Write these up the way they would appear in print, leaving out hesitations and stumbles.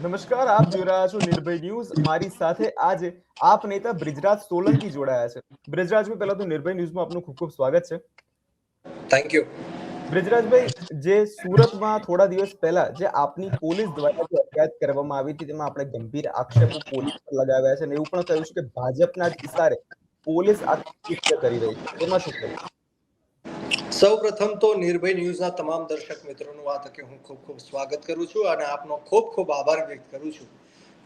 નમસ્કાર, આપ જોઈ રહ્યા છો નિર્ભય ન્યૂઝ. મારી સાથે આજે આપ નેતા બ્રિજરાજ સોલંકી જોડાયા છે. બ્રિજરાજભાઈ, પહેલા તો નિર્ભય ન્યૂઝમાં આપનું ખૂબ ખૂબ સ્વાગત છે. Thank you. બ્રિજરાજભાઈ, જે સુરતમાં થોડા દિવસ પહેલા જે આપની પોલીસ દ્વારા જે અટકાયત કરવામાં આવી હતી, તેમાં આપણે ગંભીર આક્ષેપો પોલીસ પર લગાવ્યા છે અને એવું પણ કહ્યું છે કે ભાજપના જ ઇશારે પોલીસ આ કૃત્ય કરી રહી છે. તેમાં શું કહેવું? સૌપ્રથમ તો નિર્ભય ન્યૂઝના તમામ દર્શક મિત્રોનું આ તકે હું ખૂબ ખૂબ સ્વાગત કરું છું અને આપનો ખૂબ ખૂબ આભાર વ્યક્ત કરું છું.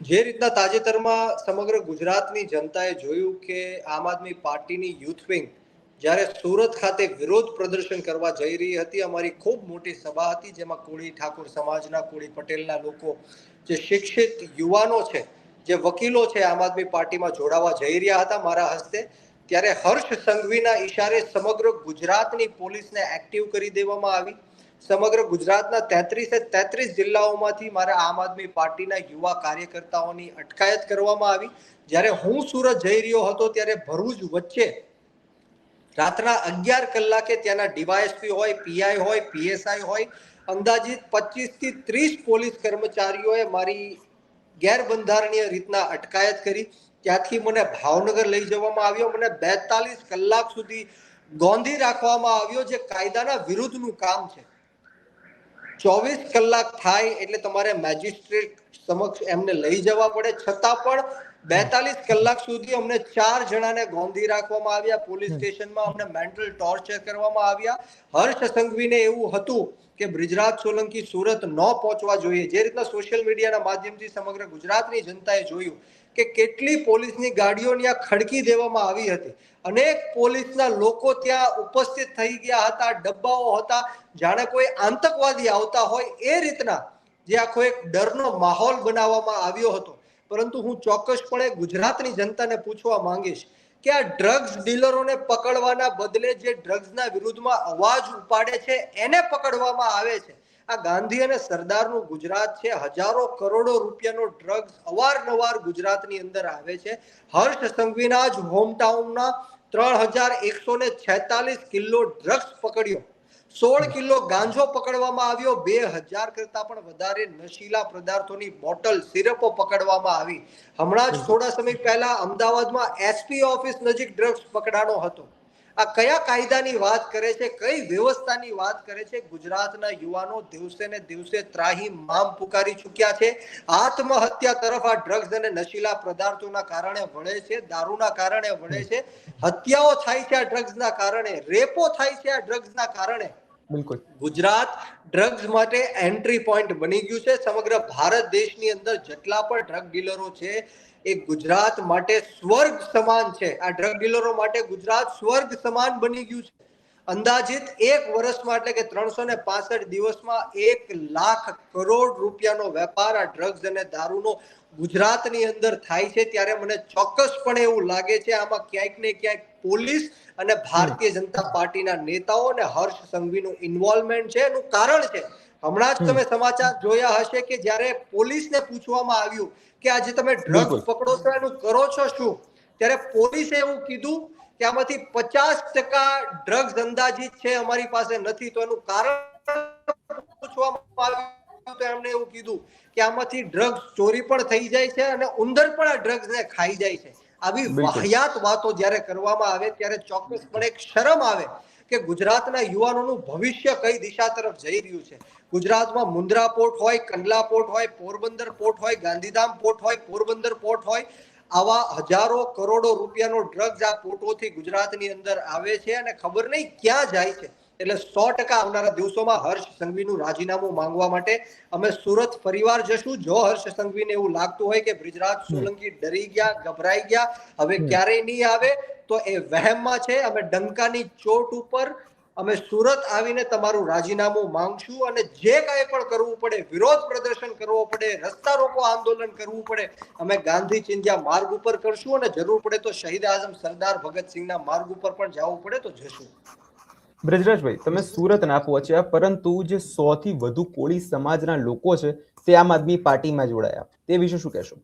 જે રીતના તાજેતરમાં સમગ્ર ગુજરાતની જનતાએ જોયું કે આમ આદમી પાર્ટીની યુથ વિંગ જ્યારે સુરત ખાતે વિરોધ પ્રદર્શન કરવા જઈ રહી હતી, અમારી ખૂબ મોટી સભા હતી જેમાં કોળી ઠાકોર સમાજના, કોળી પટેલના લોકો, જે શિક્ષિત યુવાનો છે, જે વકીલો છે, આમ આદમી પાર્ટીમાં જોડાવા જઈ રહ્યા હતા મારા હસ્તે, ત્યારે હર્ષ સંઘવીના ઈશારે સમગ્ર ગુજરાતની પોલીસને એક્ટિવ કરી દેવામાં આવી. સમગ્ર ગુજરાતના 33 જિલ્લાઓમાંથી મારા આમ આદમી પાર્ટીના યુવા કાર્યકર્તાઓની અટકાયત કરવામાં આવી. જ્યારે હું સુરત જઈ રહ્યો હતો ત્યારે ભરૂચ વચ્ચે રાતના 11 કલાકે ત્યાંના ડીવાયએસપી હોય, પીઆઈ હોય, પીએસઆઈ હોય, અંદાજિત 25 થી 30 પોલીસ કર્મચારીઓએ મારી ગેરબંધારણીય રીતના અટકાયત કરી. ત્યાંથી મને ભાવનગર લઈ જવામાં આવ્યો. મને 42 કલાક સુધી ગોંધી રાખવામાં આવ્યો, જે કાયદાના વિરુદ્ધનું કામ છે. 24 કલાક થાય એટલે તમારે મેજિસ્ટ્રેટ સમક્ષ એમને લઈ જવા પડે, છતાં પણ 42 કલાક સુધી અમને 4 જણાને ગોંધી રાખવામાં આવ્યા. પોલીસ સ્ટેશનમાં અમને મેન્ટલ ટોર્ચર કરવામાં આવ્યા. હર્ષ સંઘવીને એવું હતું કે બ્રિજરાજ સોલંકી સુરત ન પહોંચવા જોઈએ. જે રીતના સોશિયલ મીડિયાના માધ્યમથી સમગ્ર ગુજરાતની જનતાએ જોયું કે કેટલી પોલીસની ગાડીઓ ત્યાં ખડકી દેવામાં આવી હતી. અનેક પોલીસના લોકો ત્યાં ઉપસ્થિત થઈ ગયા હતા. ડબ્બાઓ હતા, જાણે કોઈ આતંકવાદી આવતા હોય એ રીતના જે આખો એક ડરનો માહોલ બનાવવામાં આવ્યો હતો. પરંતુ હું ચોક્કસપણે ગુજરાતની જનતાને પૂછવા માંગીશ કે આ ડ્રગ્સ ડીલરોને પકડવાના બદલે જે ડ્રગ્સના વિરુદ્ધમાં અવાજ ઉપાડે છે એને પકડવામાં આવે છે. આ ગાંધી અને સરદારનું ગુજરાત છે. હજારો કરોડો રૂપિયાનો ડ્રગ્સ અવારનવાર ગુજરાતની અંદર આવે છે. હર્ષ સંઘવીના જ હોમટાઉનના 3146 કિલો ડ્રગ્સ પકડ્યો, 16 કિલો ગાંજો પકડવામાં આવ્યો, 2000 કરતા પણ વધારે નશીલા પદાર્થોની બોટલ, સિરપો પકડવામાં આવી. હમણાં જ થોડા સમય પહેલા અમદાવાદમાં એસપી ઓફિસ નજીક ડ્રગ્સ પકડાનો હતો. આ કયા કાયદાની વાત કરે છે, કઈ વ્યવસ્થાની વાત કરે છે? ગુજરાતના યુવાનો દિવસે ને દિવસે ત્રાહિમ મામ પુકારી ચૂક્યા છે. આત્મહત્યા તરફ આ ડ્રગ્સ અને નશીલા પદાર્થોના કારણે વળે છે, દારૂના કારણે વળે છે. હત્યાઓ થાય છે આ ડ્રગ્સના કારણે, રેપો થાય છે આ ડ્રગ્સના કારણે. બિલકુલ. ગુજરાત ડ્રગ્સ માટે એન્ટ્રી પોઈન્ટ બની ગયું છે. સમગ્ર ભારત દેશની અંદર જેટલા પણ ડ્રગ ડીલરો છે એ ગુજરાત માટે સ્વર્ગ સમાન છે. આ ડ્રગ ડીલરો માટે ગુજરાત સ્વર્ગ સમાન બની ગયું છે. અંદાજિત એક વર્ષમાં એટલે કે 365 દિવસમાં 1 લાખ કરોડ રૂપિયાનો વેપાર આ ડ્રગ્સ અને દારૂનો ગુજરાતની અંદર થાય છે. ત્યારે મને ચોક્કસપણે એવું લાગે છે આમાં ક્યાંક ને ક્યાંક પોલીસ અને ભારતીય જનતા પાર્ટીના નેતાઓ અને હર્ષ સંઘવીનું ઇન્વોલ્વમેન્ટ છે. એનું કારણ છે, હમણાં જ તમે સમાચાર જોયા હશે કે જ્યારે પોલીસને પૂછવામાં આવ્યું કે આજે તમે ડ્રગ્સ પકડો છો એનું કરો છો શું, ત્યારે પોલીસે એવું કીધું કે આમાંથી 50% ડ્રગ્સ અંદાજિત છે, અમારી પાસે નથી. તો એનું કારણ પૂછવામાં આવ્યું તો એમણે એવું કીધું કે આમાંથી ડ્રગ્સ ચોરી પણ થઈ જાય છે અને ઉંદર પણ આ ડ્રગ્સને ખાઈ જાય છે. આવી વાહિયાત વાતો જ્યારે કરવામાં આવે ત્યારે ચોક્કસપણે એક શરમ આવે કે ગુજરાતના યુવાનોનું ભવિષ્ય કઈ દિશા તરફ જઈ રહ્યું છે. ગુજરાતમાં મુન્દ્રા પોર્ટ હોય, કંડલા પોર્ટ હોય, પોરબંદર પોર્ટ હોય, ગાંધીધામ પોર્ટ હોય, પોરબંદર પોર્ટ હોય, આવા હજારો કરોડો રૂપિયાનો ડ્રગ્સ આ પોર્ટોથી ગુજરાતની અંદર આવે છે અને ખબર નહીં ક્યાં જાય છે. એટલે 100% આવનારા દિવસોમાં હર્ષ સંઘવીનું રાજીનામું માંગવા માટે અમે સુરત ફરીવાર જશું. જો હર્ષ સંઘવીને એવું લાગતું હોય કે બ્રિજરાજ સોલંકી ડરી ગયા, ગભરાઈ ગયા, હવે ક્યારેય નહીં આવે, તો એ વહેમમાં છે. અમે ડંકાની ચોટ ઉપર અમે સુરત આવીને તમારું રાજીનામું માંગશું અને જે કાંઈ પણ કરવું પડે, વિરોધ પ્રદર્શન કરવો પડે, રસ્તા રોકો આંદોલન કરવું પડે, અમે ગાંધી ચિંધ્યા માર્ગ ઉપર કરશું અને જરૂર પડે તો શહીદ આઝમ સરદાર ભગતસિંહના માર્ગ ઉપર પણ જવું પડે તો જશું. બ્રિજરાજભાઈ, તમે સુરત ના પહોંચ્યા, પરંતુ જે 100 થી વધુ કોળી સમાજના લોકો છે તે આમ આદમી પાર્ટીમાં જોડાયા, તે વિશે શું કહેશો?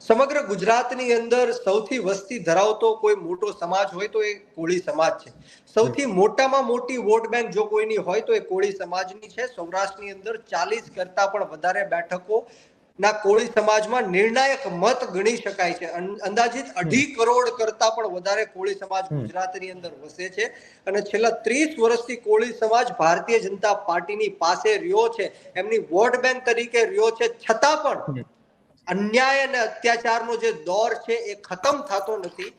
સમગ્ર ગુજરાતની અંદર સૌથી વસ્તી ધરાવતો કોઈ મોટો સમાજ હોય તો એ કોળી સમાજ છે. સૌથી મોટામાં મોટી વોટ બેંક જો કોઈની હોય તો એ કોળી સમાજની છે. સૌરાષ્ટ્રની અંદર 40 કરતા પણ વધારે બેઠકો ના કોળી સમાજમાં નિર્ણાયક મત ગણી શકાય છે. અંદાજિત 2.5 કરોડ કરતા પણ વધારે કોળી સમાજ ગુજરાતની અંદર વસે છે અને છેલ્લા 30 વર્ષથી કોળી સમાજ ભારતીય જનતા પાર્ટીની પાસે રહ્યો છે, એમની વોટ બેંક તરીકે રહ્યો છે, છતાં પણ અન્યાય અને અત્યાચારનો જે દોર છે એ ખતમ થતો નથી.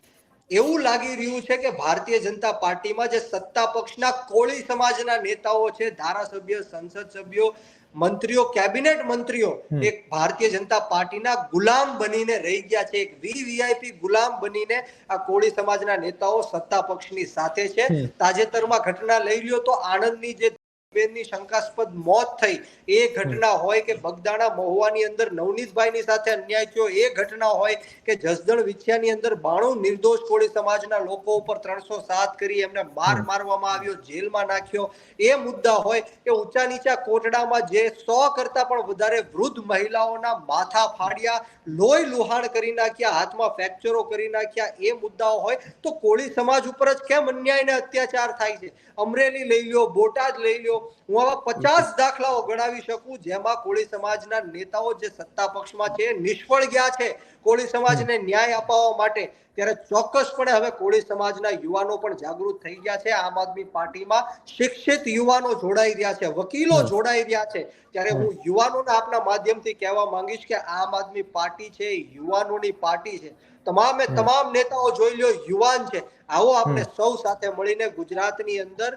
એવું લાગી રહ્યું છે કે ભારતીય જનતા પાર્ટીમાં જે સત્તા પક્ષના કોળી સમાજના નેતાઓ છે, ધારાસભ્ય, સંસદ સભ્યો, મંત્રીઓ, કેબિનેટ મંત્રીઓ એક ભારતીય જનતા પાર્ટીના ગુલામ બનીને રહી ગયા છે. એક વીવીઆઈપી ગુલામ બનીને આ કોળી સમાજના નેતાઓ સત્તા પક્ષની સાથે છે. તાજેતરમાં ઘટના લઈ લ્યો તો આણંદની જે બેનની શંકાસ્પદ મોત થઈ એ ઘટના હોય કે બગદાણા મહુવાની અંદર નવનીતભાઈની સાથે અન્યાય થયો એ ઘટના હોય કે જસદણ વિછિયાની અંદર 92 નિર્દોષ કોળી સમાજના લોકો ઉપર 307 કરી એમને મારવામાં આવ્યો, જેલમાં નાખ્યો, એ મુદ્દા હોય કે ઊંચા નીચા કોટડામાં જે 100 કરતા પણ વધારે વૃદ્ધ મહિલાઓના માથા ફાડ્યા, લોહી લુહાણ કરી નાખ્યા, હાથમાં ફ્રેક્ચરો કરી નાખ્યા, એ મુદ્દાઓ હોય તો કોળી સમાજ ઉપર જ કેમ અન્યાય અને અત્યાચાર થાય છે? અમરેલી લઈ લ્યો, બોટાદ લઈ લ્યો, હું આવા 50 દાખલાઓ ગણાવી શકું જેમાં કોળી સમાજના નેતાઓ જે સત્તા પક્ષમાં છે નિષ્ફળ ગયા છે કોળી સમાજને ન્યાય અપાવવા માટે. ત્યારે ચોક્કસપણે હવે કોળી સમાજના યુવાનો પણ જાગૃત થઈ ગયા છે. આમ આદમી પાર્ટીમાં શિક્ષિત યુવાનો જોડાઈ રહ્યા છે, વકીલો જોડાઈ રહ્યા છે. ત્યારે હું યુવાનોને આપના માધ્યમથી કહેવા માંગીશ કે આમ આદમી પાર્ટી છે યુવાનોની પાર્ટી છે. તમામે તમામ નેતાઓ જોઈ લ્યો યુવાન છે. આવો આપણે સૌ સાથે મળીને ગુજરાતની અંદર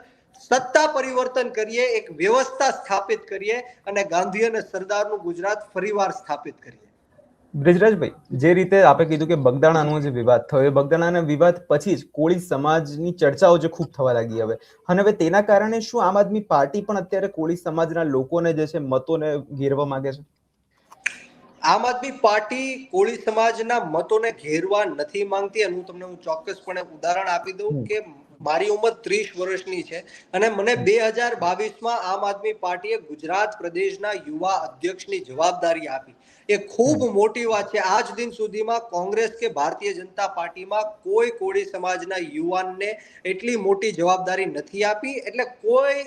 સત્તા પરિવર્તન કરીએ, એક વ્યવસ્થા સ્થાપિત કરીએ અને ગાંધી અને સરદારનું ગુજરાત ફરીવાર સ્થાપિત કરીએ. બ્રિજરાજભાઈ, જે રીતે આપે કીધું કે બગદાણાનો જે વિવાદ થયો, એ બગદાણાના વિવાદ પછી જ કોળી સમાજની ચર્ચાઓ જે ખૂબ થવા લાગી હવે, અને હવે તેના કારણે શું આમ આદમી પાર્ટી પણ અત્યારે કોળી સમાજના લોકોને જે છે મતોને ઘેરવા માંગે છે? આમ આદમી પાર્ટી કોળી સમાજના મતોને ઘેરવા નથી માંગતી. અને હું ચોક્કસપણે ઉદાહરણ આપી દઉં કે મારી ઉંમર 30 વર્ષની છે અને મને 2022માં આમ આદમી પાર્ટીએ ગુજરાત પ્રદેશના યુવા અધ્યક્ષની જવાબદારી આપી. એ ખૂબ મોટી વાત છે. આજ દિન સુધીમાં કોંગ્રેસ કે ભારતીય જનતા પાર્ટીમાં કોઈ કોળી સમાજના યુવાનને એટલી મોટી જવાબદારી નથી આપી. એટલે કોઈ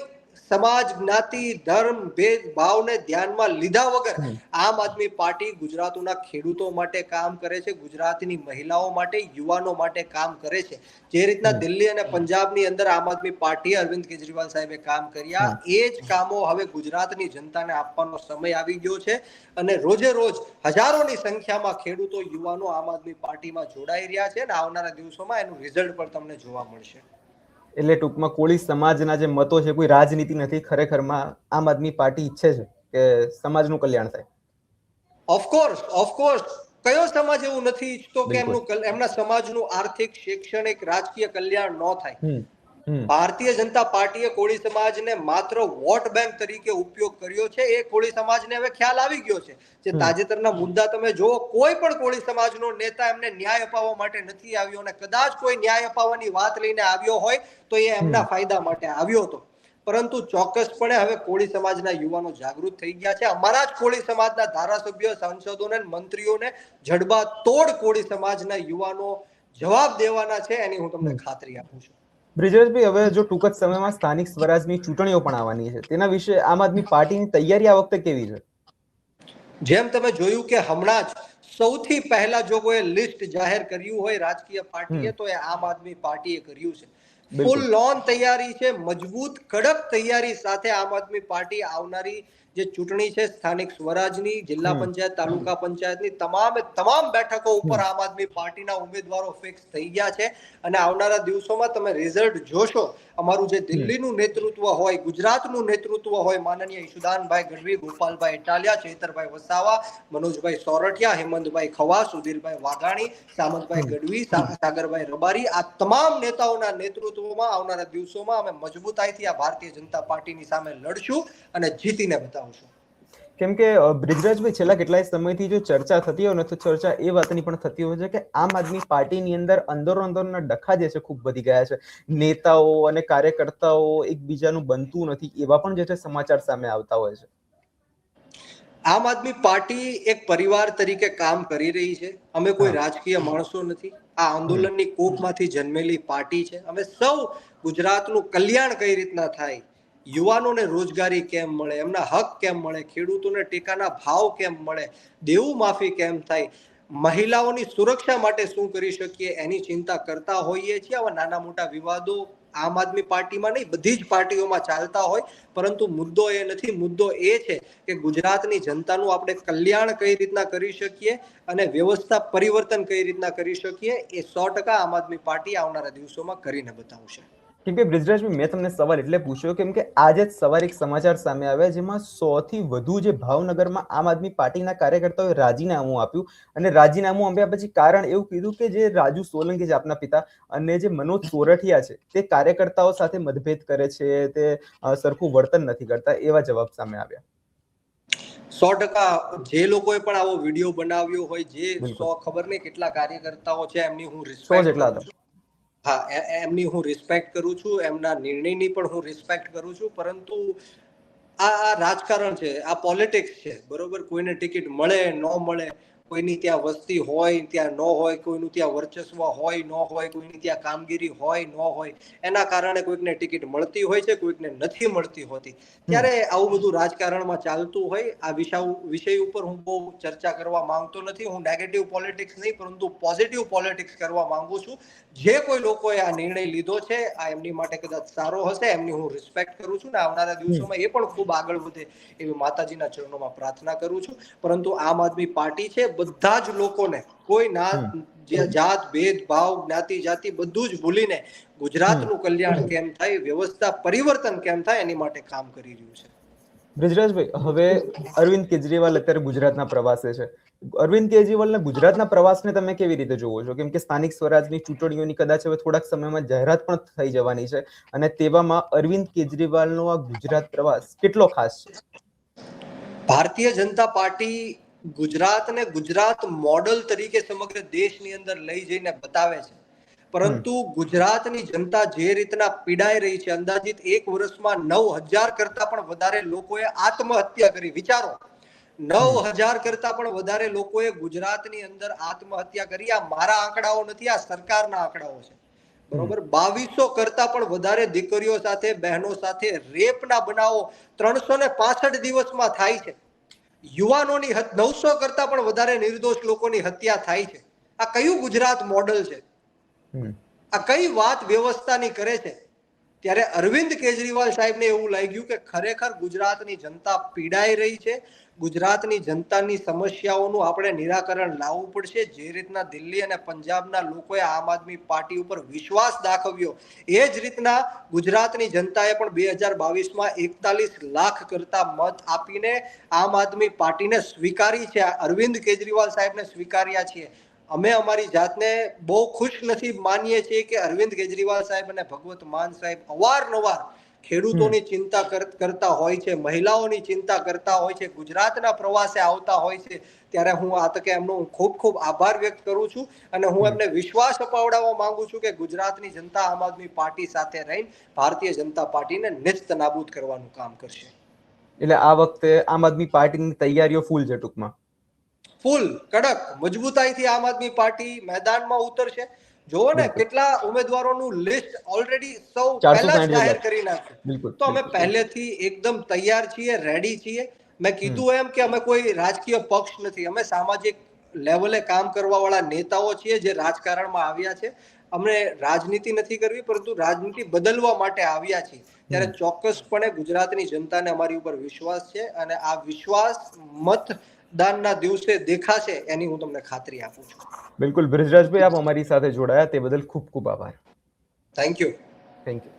સમાજ, જ્ઞાતિ, ધર્મ, ભેદભાવને ધ્યાનમાં લીધા વગર આમ આદમી પાર્ટી ગુજરાતના ખેડૂતો માટે કામ કરે છે, ગુજરાતની મહિલાઓ માટે, યુવાનો માટે કામ કરે છે. જે રીતના દિલ્હી અને પંજાબની અંદર આમ આદમી પાર્ટીએ અરવિંદ કેજરીવાલ સાહેબે કામ કર્યા, એ જ કામો હવે ગુજરાતની જનતાને આપવાનો સમય આવી ગયો છે. અને રોજે રોજ હજારોની સંખ્યામાં ખેડૂતો, યુવાનો આમ આદમી પાર્ટીમાં જોડાઈ રહ્યા છે અને આવનારા દિવસોમાં એનું રિઝલ્ટ પણ તમને જોવા મળશે. એટલે ટૂંકમાં કોળી સમાજના જે મતો છે કોઈ રાજનીતિ નથી, ખરેખરમાં આમ આદમી પાર્ટી ઈચ્છે છે કે સમાજનું કલ્યાણ થાય. ઓફકોર્સ કયો સમાજ એવું નથી ઈચ્છતો કે એમના સમાજનું આર્થિક, શૈક્ષણિક, રાજકીય કલ્યાણ ન થાય? ભારતીય જનતા પાર્ટીએ કોળી સમાજને માત્ર વોટ બેંક તરીકે ઉપયોગ કર્યો છે. એ કોળી સમાજને હવે ખ્યાલ આવી ગયો છે. જે તાજેતરના મુદ્દા તમે જુઓ, કોઈ પણ કોળી સમાજનો નેતા એમને ન્યાય અપાવવા માટે નથી આવ્યો અને કદાચ કોઈ ન્યાય અપાવવાની વાત લઈને આવ્યો હોય તો એ એમના ફાયદા માટે આવ્યો હતો. પરંતુ ચોક્કસપણે હવે કોળી સમાજના યુવાનો જાગૃત થઈ ગયા છે. અમારા જ કોળી સમાજના ધારાસભ્યો, સાંસદોને, મંત્રીઓને જડબા તોડ કોળી સમાજના યુવાનો જવાબ દેવાના છે, એની હું તમને ખાતરી આપું છું. બ્રિજરાજભાઈ, હવે જો ટૂંક જ સમયમાં સ્થાનિક સ્વરાજની ચૂંટણીઓ પણ આવવાની છે, તેના વિશે આમ આદમી પાર્ટીની તૈયારી આ વખતે કેવી છે? જેમ તમે જોયું કે હમણાં જ સૌથી પહેલા જો કોઈ લિસ્ટ જાહેર કર્યું હોય રાજકીય પાર્ટીએ તો એ આમ આદમી પાર્ટીએ કર્યું છે. ફૂલ લોન તૈયારી છે, મજબૂત કડક તૈયારી સાથે આમ આદમી પાર્ટી આવનારી જે ચૂંટણી છે સ્થાનિક સ્વરાજની, જિલ્લા પંચાયત, તાલુકા પંચાયતની તમામ બેઠકો ઉપર આમ આદમી પાર્ટીના ઉમેદવારો ફિક્સ થઈ ગયા છે. અને આવનારા દિવસોમાં તમે રિઝલ્ટ જોશો. અમારું જે દિલ્હીનું નેતૃત્વ હોય, ગુજરાતનું નેતૃત્વ હોય, માનનીય ઈશુદાનભાઈ ગઢવી, ગોપાલભાઈ ઇટાલિયા, ચૈતરભાઈ વસાવા, મનોજભાઈ સોરઠિયા, હેમંતભાઈ ખવા, સુધીરભાઈ વાઘાણી, સામંતભાઈ ગઢવી, સાગરભાઈ રબારી, આ તમામ નેતાઓના નેતૃત્વમાં આવનારા દિવસોમાં અમે મજબૂતાઈથી આ ભારતીય જનતા પાર્ટીની સામે લડશું અને જીતીને બતાવશું. કેમ કે બ્રિજરાજભાઈ, છેલ્લા કેટલાય સમયથી જો ચર્ચા થતી હોય ને તો ચર્ચા એ વાતની પણ થતી હોય છે કે આમ આદમી પાર્ટીની અંદર અંદરોઅંદરના ડખા જે છે ખૂબ વધી ગયા છે. નેતાઓ અને કાર્યકર્તાઓ એકબીજાનું બનતું નથી, એવા પણ જે છે સમાચાર સામે આવતા હોય છે. આમ આદમી પાર્ટી એક પરિવાર તરીકે કામ કરી રહી છે. અમે કોઈ રાજકીય માણસો નથી. આ આંદોલનની કોખમાંથી જન્મેલી પાર્ટી છે. અમે સૌ ગુજરાતનું કલ્યાણ કઈ રીતના થાય, યુવાનોને રોજગારી કેમ મળે, એમના હક કેમ મળે, ખેડૂતોને ટેકાના ભાવ કેમ મળે, દેવું માફી કેમ થાય, મહિલાઓની સુરક્ષા માટે શું કરી શકીએ એની ચિંતા કરતા હોઈએ છીએ. આવા નાના મોટા વિવાદો આમ આદમી પાર્ટીમાં નહીં, બધી જ પાર્ટીઓમાં ચાલતા હોય, પરંતુ મુદ્દો એ નથી. મુદ્દો એ છે કે ગુજરાતની જનતાનું આપણે કલ્યાણ કઈ રીતના કરી શકીએ અને વ્યવસ્થા પરિવર્તન કઈ રીતના કરી શકીએ એ 100% આમ આદમી પાર્ટી આવનારા દિવસોમાં કરીને બતાવશે. કેમ કે બ્રિજરાજભાઈ, મેં તમને સવાલ એટલે પૂછ્યો કેમ કે આજે જ સવારે એક સમાચાર સામે આવ્યા જેમાં 100 થી વધુ જે ભાવનગરમાં આમ આદમી પાર્ટીના કાર્યકર્તાઓએ રાજીનામું આપ્યું, અને રાજીનામું આપ્યા પછી કારણ એવું કીધું કે જે રાજુ સોલંકી છે આપના પિતા અને જે મનોજ સોરઠિયા છે તે કાર્યકર્તાઓ સાથે મતભેદ કરે છે, તે સરખું વર્તન નથી કરતા, એવા જવાબ સામે આવ્યા. 100% જે લોકોએ પણ આવો વિડીયો બનાવ્યો હોય, જે 100 ખબર નહીં કેટલા કાર્યકર્તાઓ છે, એમની હું રિસ્પેક્ટ કરું છું. હા, એમની હું રિસ્પેક્ટ કરું છું, એમના નિર્ણયની પણ હું રિસ્પેક્ટ કરું છું, પરંતુ આ રાજકારણ છે, આ પોલિટિક્સ છે, બરોબર. કોઈને ટિકિટ મળે ન મળે, કોઈની ત્યાં વસ્તી હોય ત્યાં ન હોય, કોઈનું ત્યાં વર્ચસ્વ હોય ન હોય, કોઈની ત્યાં કામગીરી હોય ન હોય, એના કારણે કોઈકને ટિકિટ મળતી હોય છે, કોઈકને નથી મળતી હોતી. ત્યારે આવું બધું રાજકારણમાં ચાલતું હોય. આ વિષય ઉપર હું બહુ ચર્ચા કરવા માંગતો નથી. હું નેગેટિવ પોલિટિક્સ નહીં, પરંતુ પોઝિટિવ પોલિટિક્સ કરવા માંગુ છું. જે કોઈ લોકોએ આ નિર્ણય લીધો છે, આ એમની માટે કદાચ સારો હશે, એમની હું રિસ્પેક્ટ કરું છું ને આવનારા દિવસોમાં એ પણ ખૂબ આગળ વધે એવી માતાજીના ચરણોમાં પ્રાર્થના કરું છું. પરંતુ આમ આદમી પાર્ટી છે, બધા જ લોકોને, કોઈ જાત ભેદભાવ જ્ઞાતિ જાતિ બધું જ ભૂલીને ગુજરાતનું કલ્યાણ કેમ થાય, વ્યવસ્થા પરિવર્તન કેમ થાય એની માટે કામ કરી રહ્યું છે. બ્રિજરાજભાઈ, હવે અરવિંદ કેજરીવાલ અત્યારે ગુજરાતના પ્રવાસે છે. અરવિંદ કેજરીવાલના ગુજરાતના પ્રવાસને તમે કેવી રીતે જોવો છો? કેમ કે સ્થાનિક સ્વરાજની ચૂંટણીઓની કદાચ હવે થોડાક સમયમાં જાહેરાત પણ થઈ જવાની છે, અને તેવામાં અરવિંદ કેજરીવાલનો આ ગુજરાત પ્રવાસ કેટલો ખાસ છે? ભારતીય જનતા પાર્ટી ગુજરાતને ગુજરાત મોડલ તરીકે સમગ્ર દેશની અંદર લઈ જઈને બતાવે છે, પરંતુ ગુજરાતની જનતા જે રીતના પીડાઈ રહી છે, અંદાજિત 1 વર્ષમાં 9,000 કરતા પણ વધારે લોકોએ આત્મહત્યા કરી. વિચારો, 9,000 કરતા પણ વધારે લોકોએ ગુજરાતની અંદર આત્મહત્યા કરી. આ મારા આંકડાઓ નથી, આ સરકારના આંકડાઓ છે, બરોબર. 2200 કરતા પણ વધારે દીકરીઓ સાથે, બહેનો સાથે રેપના બનાવો 365 દિવસમાં થાય છે. યુવાનોની 900 કરતા પણ વધારે નિર્દોષ લોકોની હત્યા થાય છે. આ કયું ગુજરાત મોડલ છે? આ કઈ વાત વ્યવસ્થાની કરે છે? ત્યારે અરવિંદ કેજરીવાલ સાહેબને એવું લાગ્યું કે ખરેખર ગુજરાતની જનતા પીડાઈ રહી છે, ગુજરાતની જનતાની સમસ્યાઓનું આપણે નિરાકરણ લાવવું પડશે. જે રીતના દિલ્હી અને પંજાબના લોકોએ આમ આદમી પાર્ટી ઉપર વિશ્વાસ દાખવ્યો, એ જ રીતના ગુજરાતની જનતાએ પણ 2022માં 41 લાખ કરતા મત આપીને આમ આદમી પાર્ટીને સ્વીકારી છે. અરવિંદ કેજરીવાલ સાહેબને સ્વીકાર્યા છીએ. અમે અમારી જાતને બહુ ખુશનસીબ માનીએ છીએ કે અરવિંદ કેજરીવાલ સાહેબ અને ભગવત માન સાહેબ અવારનવાર ખેડૂતોની ચિંતા કરતા હોય છે, મહિલાઓની ચિંતા કરતા હોય છે, ગુજરાતના પ્રવાસે આવતા હોય છે. ત્યારે હું આ તકે એમનો ખૂબ ખૂબ આભાર વ્યક્ત કરું છું, અને હું એમને વિશ્વાસ અપાવડાવવા માંગુ છું કે ગુજરાતની જનતા આમ આદમી પાર્ટી સાથે રહીને ભારતીય જનતા પાર્ટીને નેસ્ત નાબૂદ કરવાનું કામ કરશે. એટલે આ વખતે આમ આદમી પાર્ટીની તૈયારીઓ ફૂલ છે, ટૂંકમાં ફૂલ કડક મજબૂતાઈથી આમ આદમી પાર્ટી મેદાનમાં ઉતરશે. જોવો ને કેટલા ઉમેદવારોનું લિસ્ટ ઓલરેડી સૌ પહેલા જ જાહેર કરી નાખ્યું. તો અમે પહેલેથી એકદમ તૈયાર છીએ, રેડી છીએ. મેં કીધું એમ કે અમે કોઈ રાજકીય પક્ષ નથી, અમે સામાજિક લેવલે કામ કરવા વાળા નેતાઓ છીએ જે રાજકારણમાં આવ્યા છે. અમને રાજનીતિ નથી કરવી, પરંતુ રાજનીતિ બદલવા માટે આવ્યા છીએ. ત્યારે ચોક્કસપણે ગુજરાતની જનતાને અમારી ઉપર વિશ્વાસ છે, અને આ વિશ્વાસ મતદાનના દિવસે દેખાશે એની હું તમને ખાતરી આપું છું. બિલકુલ બ્રિજરાજભાઈ, આપ અમારી સાથે જોડાયા તે બદલ ખૂબ ખૂબ આભાર. Thank you. Thank you.